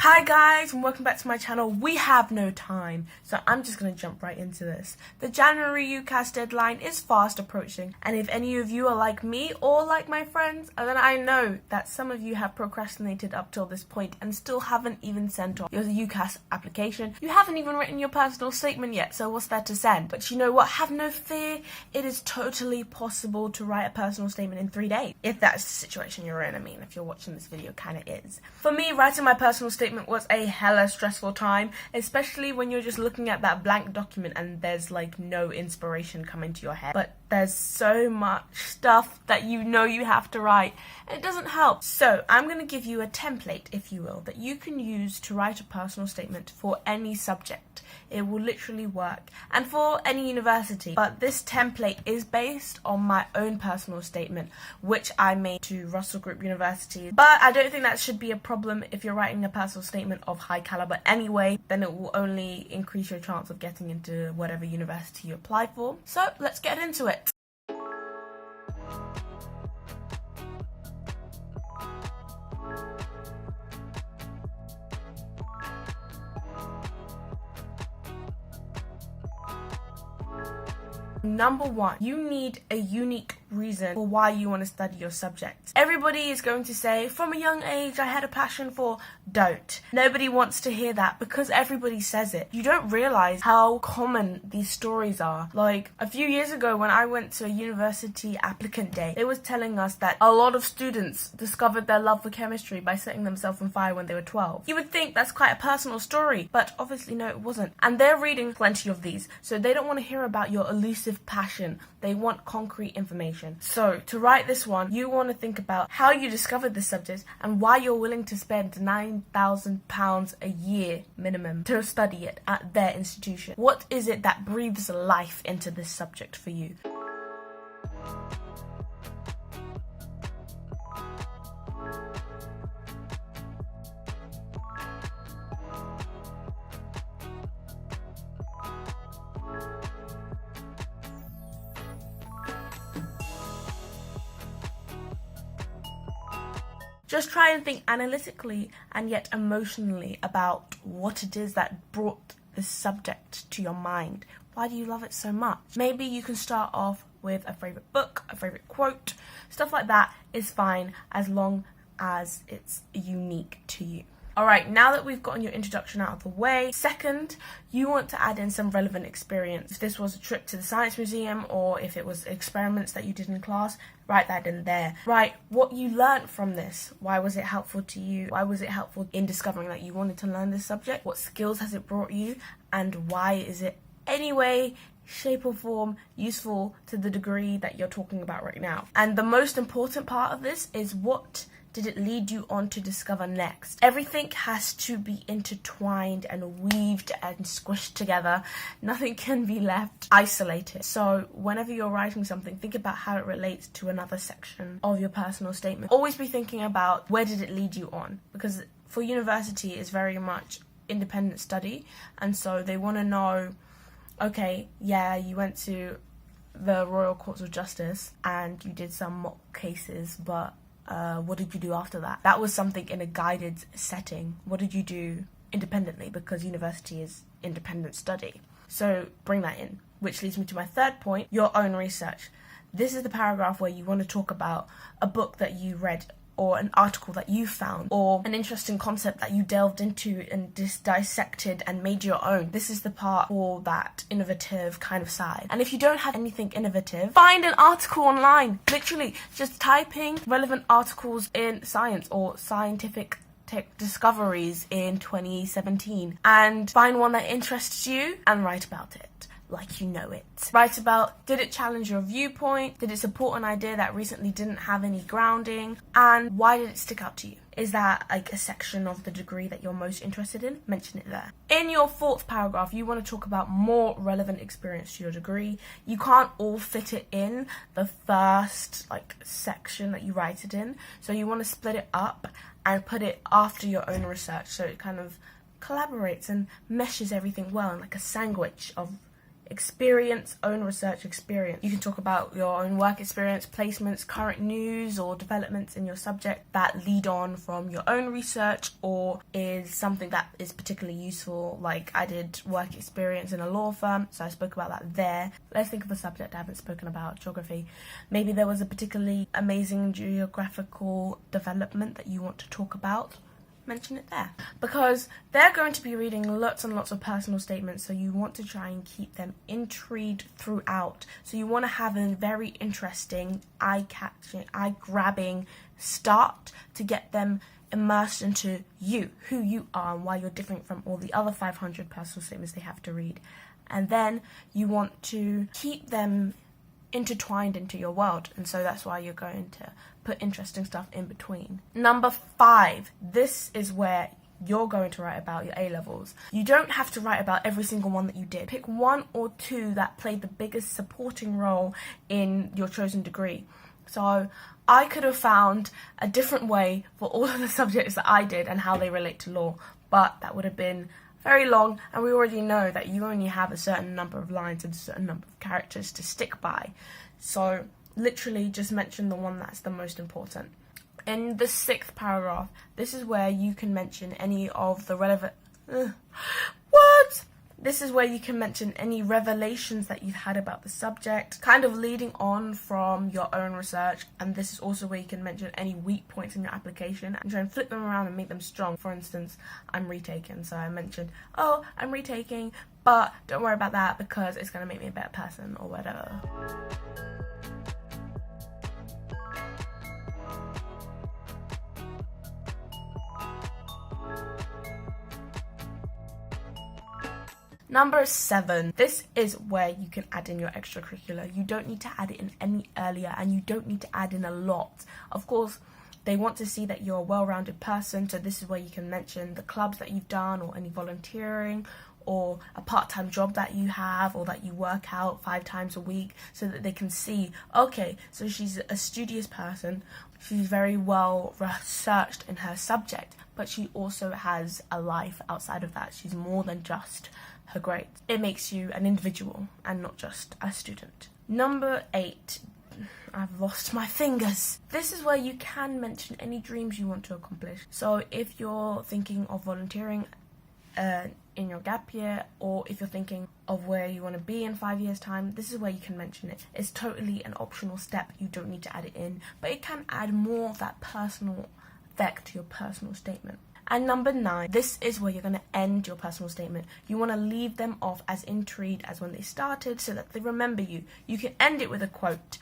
Hi guys, and welcome back to my channel. We have no time, so I'm just going to jump right into this. The January UCAS deadline is fast approaching, and if any of you are like me or like my friends, then I know that some of you have procrastinated up till this point and still haven't even sent off your UCAS application. You haven't even written your personal statement yet, so what's there to send? But you know what? Have no fear. It is totally possible to write a personal statement in 3 days. If that's the situation you're in, I mean, if you're watching this video, kind of is. For me, writing my personal statement was a hella stressful time, especially when you're just looking at that blank document and there's like no inspiration coming to your head. But there's so much stuff that you know you have to write, and it doesn't help. So I'm going to give you a template, if you will, that you can use to write a personal statement for any subject. It will literally work, and for any university. But this template is based on my own personal statement, which I made to Russell Group University. But I don't think that should be a problem if you're writing a personal statement of high caliber anyway. Then it will only increase your chance of getting into whatever university you apply for. So let's get into it. Number one, you need a unique reason for why you want to study your subject. Everybody is going to say, from a young age I had a passion for. Don't. Nobody wants to hear that because everybody says it. You don't realize how common these stories are. Like a few years ago when I went to a university applicant day, they was telling us that a lot of students discovered their love for chemistry by setting themselves on fire when they were 12. You would think that's quite a personal story, but obviously no, it wasn't. And they're reading plenty of these, so they don't want to hear about your elusive passion. They want concrete information. So to write this one, you want to think about how you discovered this subject and why you're willing to spend £9,000 a year minimum to study it at their institution. What is it that breathes life into this subject for you? Just try and think analytically and yet emotionally about what it is that brought this subject to your mind. Why do you love it so much? Maybe you can start off with a favourite book, a favourite quote. Stuff like that is fine as long as it's unique to you. Alright, now that we've gotten your introduction out of the way, second, you want to add in some relevant experience. If this was a trip to the science museum or if it was experiments that you did in class, write that in there. Write what you learnt from this. Why was it helpful to you? Why was it helpful in discovering that you wanted to learn this subject? What skills has it brought you? And why is it any way, shape or form useful to the degree that you're talking about right now? And the most important part of this is what did it lead you on to discover next? Everything has to be intertwined and weaved and squished together. Nothing can be left isolated. So whenever you're writing something, think about how it relates to another section of your personal statement. Always be thinking about where did it lead you on, because for university it's very much independent study, and so they want to know, okay, yeah, you went to the Royal Courts of Justice and you did some mock cases, but what did you do after that? That was something in a guided setting. What did you do independently? Because university is independent study. So bring that in. Which leads me to my third point, your own research. This is the paragraph where you want to talk about a book that you read, or an article that you found, or an interesting concept that you delved into and dissected and made your own. This is the part for that innovative kind of side. And if you don't have anything innovative, find an article online. Literally, just typing relevant articles in science or scientific tech discoveries in 2017 and find one that interests you and write about it like you know it. Write about, did it challenge your viewpoint? Did it support an idea that recently didn't have any grounding? And why did it stick out to you? Is that like a section of the degree that you're most interested in? Mention it there. In your fourth paragraph, you want to talk about more relevant experience to your degree. You can't all fit it in the first section that you write it in. So you want to split it up and put it after your own research, so it kind of collaborates and meshes everything well in like a sandwich of experience, own research experience. You can talk about your own work experience, placements, current news or developments in your subject that lead on from your own research or is something that is particularly useful. Like I did work experience in a law firm, so I spoke about that there. Let's think of a subject I haven't spoken about, geography. Maybe there was a particularly amazing geographical development that you want to talk about. Mention it there, because they're going to be reading lots and lots of personal statements, so you want to try and keep them intrigued throughout. So you want to have a very interesting, eye-catching, eye-grabbing start to get them immersed into you, who you are, and why you're different from all the other 500 personal statements they have to read. And then you want to keep them intertwined into your world, and so that's why you're going to put interesting stuff in between. Number 5, this is where you're going to write about your A-levels. You don't have to write about every single one that you did. Pick 1 or 2 that played the biggest supporting role in your chosen degree. So I could have found a different way for all of the subjects that I did and how they relate to law, but that would have been very long, and we already know that you only have a certain number of lines and a certain number of characters to stick by. So literally just mention the one that's the most important. In the 6th paragraph, this is where you can mention any of the relevant This is where you can mention any revelations that you've had about the subject, kind of leading on from your own research. And this is also where you can mention any weak points in your application and try and flip them around and make them strong. For instance, I'm retaking, so I mentioned, oh, I'm retaking, but don't worry about that because it's going to make me a better person or whatever. Number 7, this is where you can add in your extracurricular. You don't need to add it in any earlier, and you don't need to add in a lot. Of course, they want to see that you're a well-rounded person, so this is where you can mention the clubs that you've done or any volunteering or a part-time job that you have or that you work out 5 times a week, so that they can see, okay, so she's a studious person, she's very well researched in her subject, but she also has a life outside of that. She's more than just her grades. It makes you an individual and not just a student. Number 8, I've lost my fingers. This is where you can mention any dreams you want to accomplish. So if you're thinking of volunteering in your gap year, or if you're thinking of where you want to be in 5 years' time, this is where you can mention it. It's totally an optional step. You don't need to add it in, but it can add more of that personal effect to your personal statement. And number 9, this is where you're going to end your personal statement. You want to leave them off as intrigued as when they started so that they remember you. You can end it with a quote.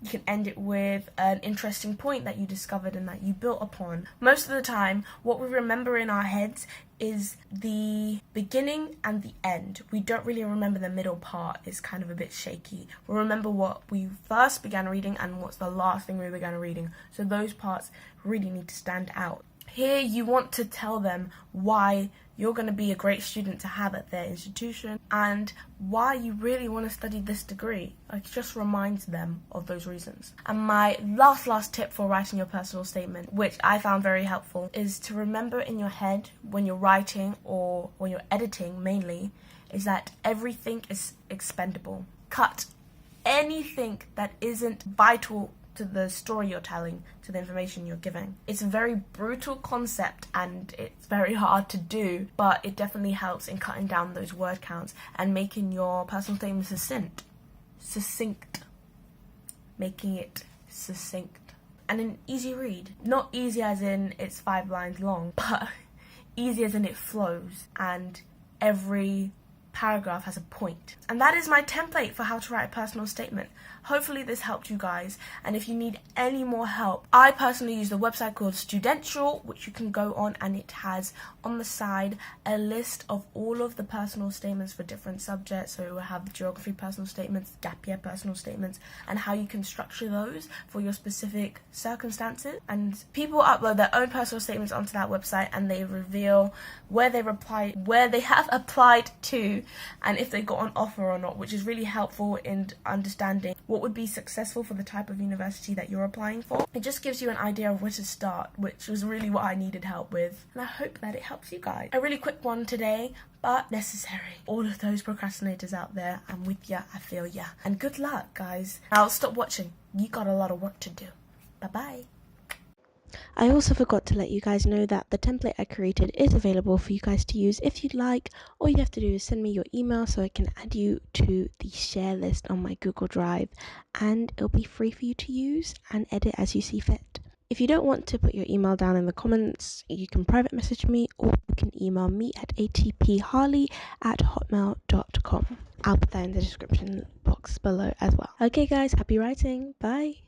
You can end it with an interesting point that you discovered and that you built upon. Most of the time, what we remember in our heads is the beginning and the end. We don't really remember the middle part. It's kind of a bit shaky. We remember what we first began reading and what's the last thing we began reading. So those parts really need to stand out. Here you want to tell them why you're going to be a great student to have at their institution and why you really want to study this degree. It just reminds them of those reasons. And my last tip for writing your personal statement, which I found very helpful, is to remember in your head when you're writing or when you're editing mainly, is that everything is expendable. Cut anything that isn't vital to the story you're telling, to the information you're giving. It's a very brutal concept and it's very hard to do, but it definitely helps in cutting down those word counts and making your personal statement succinct. Making it succinct. And an easy read. Not easy as in it's 5 lines long, but easy as in it flows and every paragraph has a point. And that is my template for how to write a personal statement. Hopefully this helped you guys, and if you need any more help, I personally use the website called Studential, which you can go on, and it has on the side a list of all of the personal statements for different subjects. So we'll have geography personal statements, gap year personal statements, and how you can structure those for your specific circumstances. And people upload their own personal statements onto that website, and they reveal where they have applied to, and if they got an offer or not, which is really helpful in understanding what what would be successful for the type of university that you're applying for. It just gives you an idea of where to start, which was really what I needed help with, and I hope that it helps you guys. A really quick one today, but necessary. All of those procrastinators out there, I'm with ya, I feel ya. And good luck, guys. Now stop watching. You got a lot of work to do. Bye-bye. I also forgot to let you guys know that the template I created is available for you guys to use if you'd like. All you have to do is send me your email so I can add you to the share list on my Google Drive, and it'll be free for you to use and edit as you see fit. If you don't want to put your email down in the comments, you can private message me or you can email me at atpharley@hotmail.com. I'll put that in the description box below as well. Okay guys, happy writing. Bye.